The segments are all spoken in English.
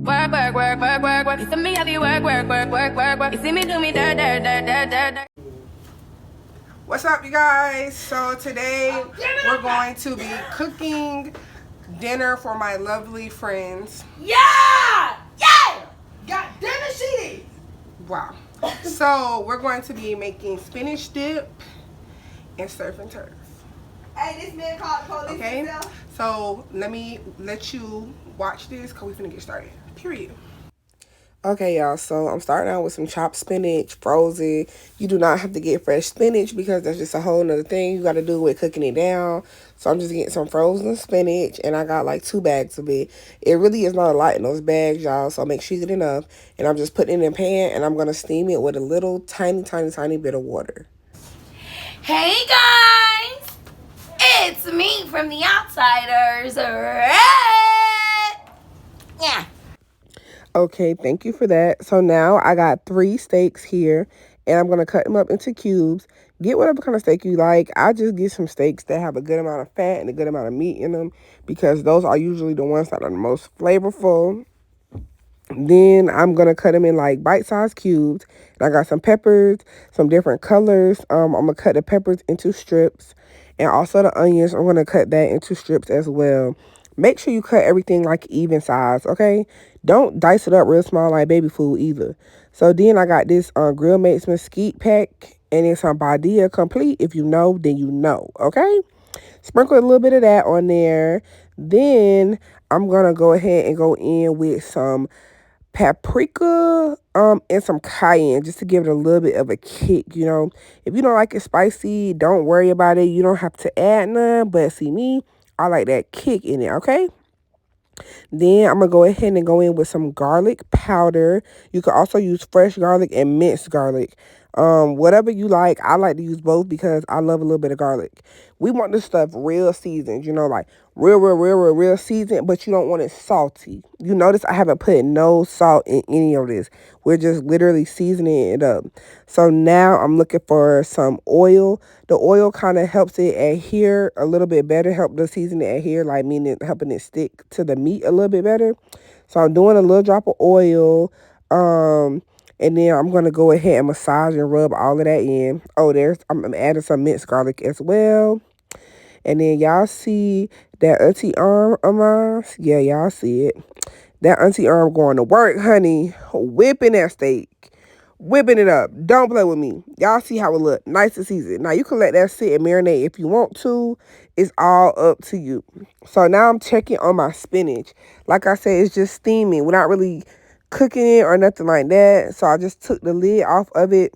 Work, work, work, work, work, work. You see me have you work, work, work, work, work, work. You see me do me da da da da da da. What's up, you guys? So today we're going to be cooking dinner for my lovely friends. Yeah! Yeah! Got dinner sheet. Wow. So we're going to be making spinach dip and surf and turf. Hey, this man called the police Okay? himself. So let me let you watch this because we're finna get started. Period. Okay, y'all, so I'm starting out with some chopped spinach, frozen. You do not have to get fresh spinach because that's just a whole nother thing you got to do with cooking it down. So I'm just getting some frozen spinach, and I got like 2 bags of it. It really is not a lot in those bags, y'all, so make sure you get enough. And I'm just putting it in a pan, and I'm going to steam it with a little tiny bit of water. Hey guys, it's me from the Outsiders. Yeah. Okay, thank you for that. So now I got 3 steaks here, and I'm going to cut them up into cubes. Get whatever kind of steak you like. I just get some steaks that have a good amount of fat and a good amount of meat in them because those are usually the ones that are the most flavorful. Then I'm going to cut them in like bite-sized cubes. And I got some peppers, some different colors. I'm going to cut the peppers into strips. And also the onions, I'm going to cut that into strips as well. Make sure you cut everything like even size, okay? Don't dice it up real small like baby food either. So then I got this Grill Mates Mesquite pack. And it's on Badia Complete. If you know, then you know, okay? Sprinkle a little bit of that on there. Then I'm going to go ahead and go in with some paprika and some cayenne just to give it a little bit of a kick. You know, if you don't like it spicy, don't worry about it. You don't have to add none, but see me, I like that kick in it. Okay, then I'm gonna go ahead and go in with some garlic powder. You can also use fresh garlic and minced garlic, whatever you like. I like to use both because I love a little bit of garlic. We want this stuff real seasoned, you know, like real seasoned, but you don't want it salty. You notice I haven't put no salt in any of this. We're just literally seasoning it up. So now I'm looking for some oil. The oil kind of helps it adhere a little bit better, help the seasoning adhere, like meaning helping it stick to the meat a little bit better. So I'm doing a little drop of oil. And then I'm going to go ahead and massage and rub all of that in. Oh, I'm adding some minced garlic as well. And then y'all see that auntie arm of mine? Yeah, y'all see it. That auntie arm going to work, honey. Whipping that steak. Whipping it up. Don't play with me. Y'all see how it look. Nice and seasoned. Now, you can let that sit and marinate if you want to. It's all up to you. So now I'm checking on my spinach. Like I said, it's just steaming. We're not really cooking it or nothing like that. So I just took the lid off of it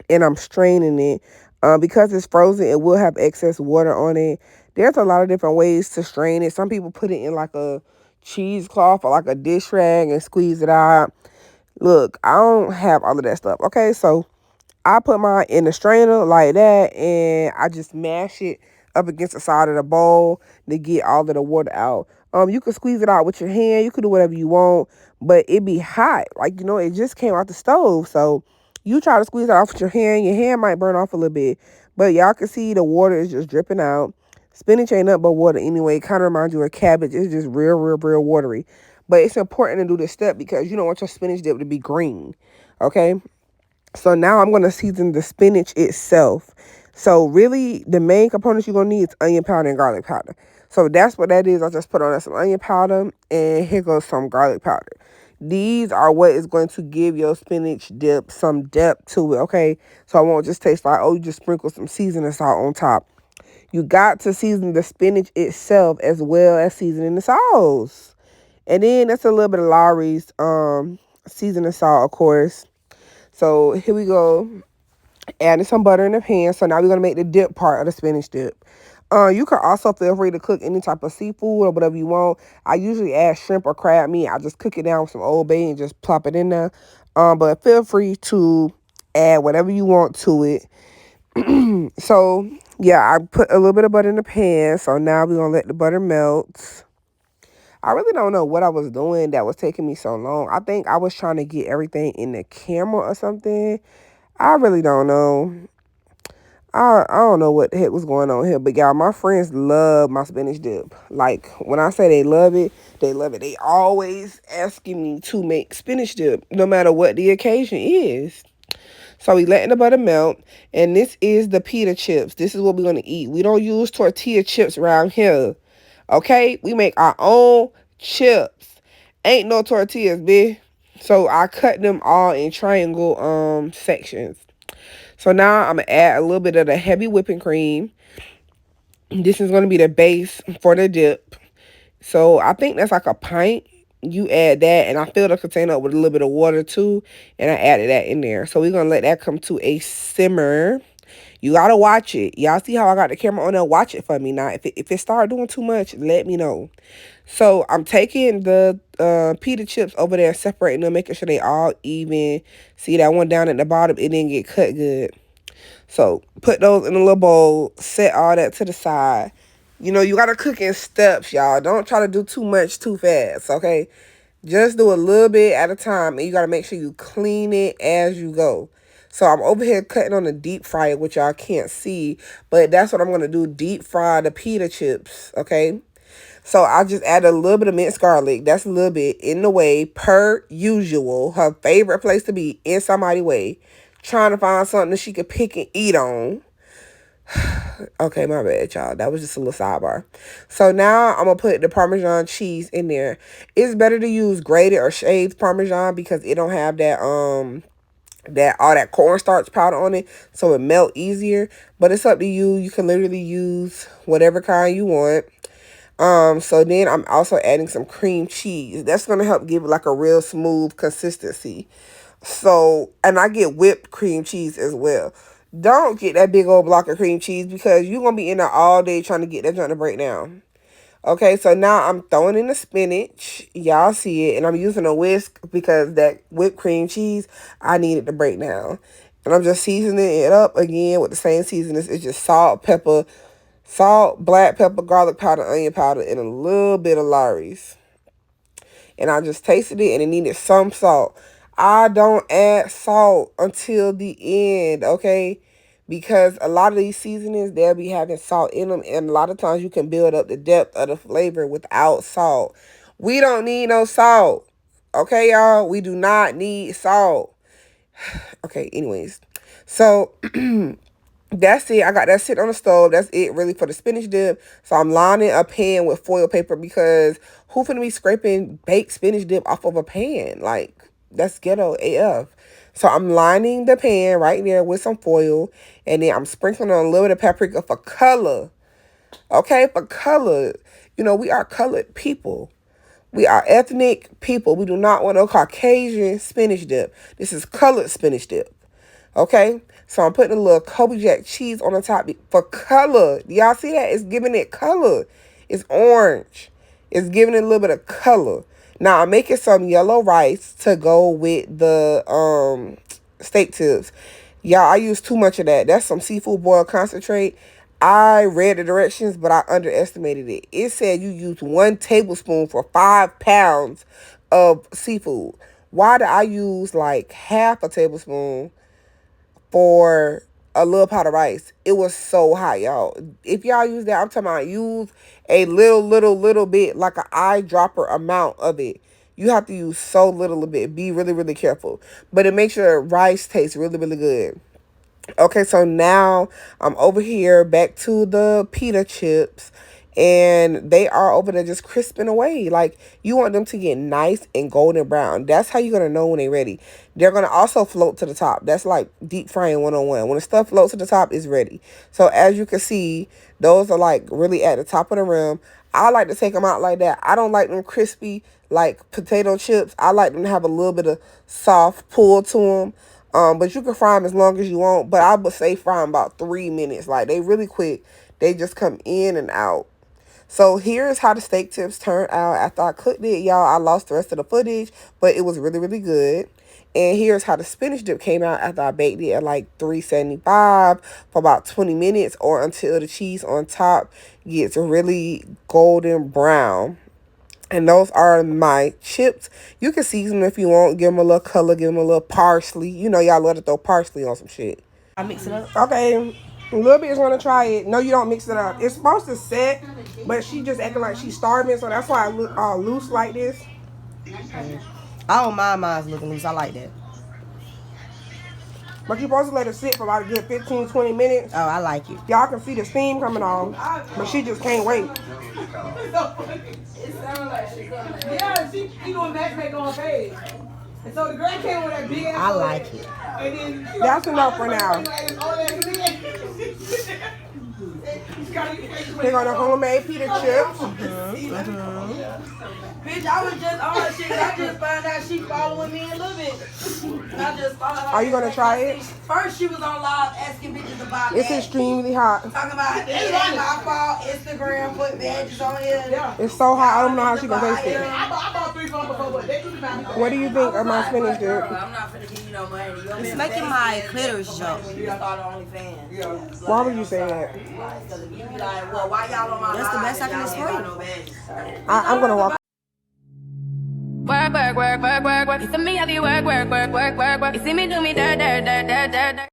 and I'm straining it. Because it's frozen, it will have excess water on it. There's a lot of different ways to strain it. Some people put it in like a cheesecloth or like a dish rag and squeeze it out. Look, I don't have all of that stuff. Okay, so I put mine in the strainer like that, and I just mash it up against the side of the bowl to get all of the water out. You can squeeze it out with your hand. You can do whatever you want, but it be hot. Like, you know, it just came out the stove. So you try to squeeze it off with your hand might burn off a little bit. But y'all can see the water is just dripping out. Spinach ain't nothing but water anyway. It kind of reminds you of cabbage. It's just real watery. But it's important to do this step because you don't want your spinach dip to be green. Okay? So now I'm going to season the spinach itself. So really, the main components you're going to need is onion powder and garlic powder. So that's what that is. I just put on some onion powder, and here goes some garlic powder. These are what is going to give your spinach dip some depth to it, okay? So I won't just taste like, oh, you just sprinkle some seasoning salt on top. You got to season the spinach itself as well as seasoning the sauce. And then that's a little bit of Lawry's seasoning salt, of course. So here we go. Adding some butter in the pan. So now we're going to make the dip part of the spinach dip. You can also feel free to cook any type of seafood or whatever you want. I usually add shrimp or crab meat. I just cook it down with some Old Bay and just plop it in there. But feel free to add whatever you want to it. So, yeah, I put a little bit of butter in the pan. So now we're going to let the butter melt. I really don't know what I was doing that was taking me so long. I think I was trying to get everything in the camera or something. I really don't know. I don't know what the heck was going on here, but y'all, my friends love my spinach dip. Like, when I say they love it, they love it. They always asking me to make spinach dip, no matter what the occasion is. So we letting the butter melt, and this is the pita chips. This is what we're going to eat. We don't use tortilla chips around here, okay? We make our own chips. Ain't no tortillas, bitch. So I cut them all in triangle sections. So now I'm going to add a little bit of the heavy whipping cream. This is going to be the base for the dip. So I think that's like a pint. You add that, and I fill the container up with a little bit of water too, and I added that in there. So we're going to let that come to a simmer. You got to watch it. Y'all see how I got the camera on there? Watch it for me now. If it start doing too much, let me know. So I'm taking the pita chips over there, separating them, making sure they all even. See that one down at the bottom? It didn't get cut good. So put those in a little bowl, set all that to the side. You know, you got to cook in steps, y'all. Don't try to do too much too fast, okay? Just do a little bit at a time, and you got to make sure you clean it as you go. So I'm over here cutting on the deep fryer, which y'all can't see, but that's what I'm going to do, deep fry the pita chips, okay? So I just added a little bit of minced garlic. That's a little bit in the way, per usual. Her favorite place to be, in somebody's way. Trying to find something that she could pick and eat on. Okay, my bad, y'all. That was just a little sidebar. So now I'm going to put the Parmesan cheese in there. It's better to use grated or shaved Parmesan because it don't have that all that cornstarch powder on it, so it melt easier. But it's up to you. You can literally use whatever kind you want. So then I'm also adding some cream cheese. That's going to help give it like a real smooth consistency. So, and I get whipped cream cheese as well. Don't get that big old block of cream cheese because you're going to be in there all day trying to get that joint to break down. Okay, so now I'm throwing in the spinach. Y'all see it. And I'm using a whisk because that whipped cream cheese, I need it to break down. And I'm just seasoning it up again with the same seasonings. It's just salt, black pepper, garlic powder, onion powder, and a little bit of Lawry's. And I just tasted it, and it needed some salt. I don't add salt until the end, okay? Because a lot of these seasonings, they'll be having salt in them. And a lot of times you can build up the depth of the flavor without salt. We don't need no salt. Okay, y'all? We do not need salt. Okay, anyways. So, that's it. I got that sitting on the stove. That's it really for the spinach dip. So I'm lining a pan with foil paper because who finna be scraping baked spinach dip off of a pan? Like, that's ghetto AF. So I'm lining the pan right there with some foil. And then I'm sprinkling on a little bit of paprika for color. Okay, for color. You know, we are colored people. We are ethnic people. We do not want no Caucasian spinach dip. This is colored spinach dip. Okay, so I'm putting a little Kobe Jack cheese on the top for color. Y'all see that? It's giving it color. It's orange. It's giving it a little bit of color. Now I'm making some yellow rice to go with the steak tips. Y'all, I use too much of that. That's some seafood boil concentrate. I read the directions, but I underestimated it. It said you use 1 tablespoon for 5 pounds of seafood. Why did I use like half a tablespoon for a little pot of rice? It was so hot, y'all. If y'all use that, I'm talking about use a little bit, like an eyedropper amount of it. You have to use so little bit. Be really, really careful. But it makes your rice taste really, really good. Okay, so now I'm over here back to the pita chips. And they are over there just crisping away. Like, you want them to get nice and golden brown. That's how you're going to know when they're ready. They're going to also float to the top. That's like deep frying 101. When the stuff floats to the top, it's ready. So, as you can see, those are like really at the top of the rim. I like to take them out like that. I don't like them crispy like potato chips. I like them to have a little bit of soft pull to them. But you can fry them as long as you want. But I would say fry them about 3 minutes. Like, they really quick. They just come in and out. So here's how the steak tips turned out after I cooked it. Y'all, I lost the rest of the footage, but it was really, really good. And here's how the spinach dip came out after I baked it at like 375 for about 20 minutes or until the cheese on top gets really golden brown. And those are my chips. You can season them if you want. Give them a little color. Give them a little parsley. You know, y'all love to throw parsley on some shit. I mix it up. Okay. Little bit is gonna try it. No, you don't mix it up. It's supposed to set, but she just acting like she's starving, so that's why I look all loose like this. I don't mind mine looking loose. I like that. But you're supposed to let it sit for about a good 15, 20 minutes. Oh, I like it. Y'all can see the steam coming on, but she just can't wait. It sounds like she coming. Yeah, she doing matchmaking on her page. And so the girl came with that big ass. I like it. And then That's enough for now. They're gonna homemade pita chips. Bitch, I was just on her shit. I just found out she following me a little bit. I just followed her. Are you gonna try it? First, she was on live asking bitches about It's that. extremely hot. Talking about it ain't my fault. Instagram put badges on here. Yeah. It's so hot. I don't know how she gonna taste it. I bought 3 phones before, but they couldn't find me. What do you think of my spinach dip? I'm not finna give you no money. It's making my clitoris jump. When you start OnlyFans. Why would you say that? Because if you be like, well, why y'all on my That's the live best I can and y'all ain't explain. got no badges? I'm gonna walk. Work, work, work, work, work, work. You see me have you work, work, work, work, work, work. You see me do me dirt, dirt, dirt, dirt, dirt, dirt.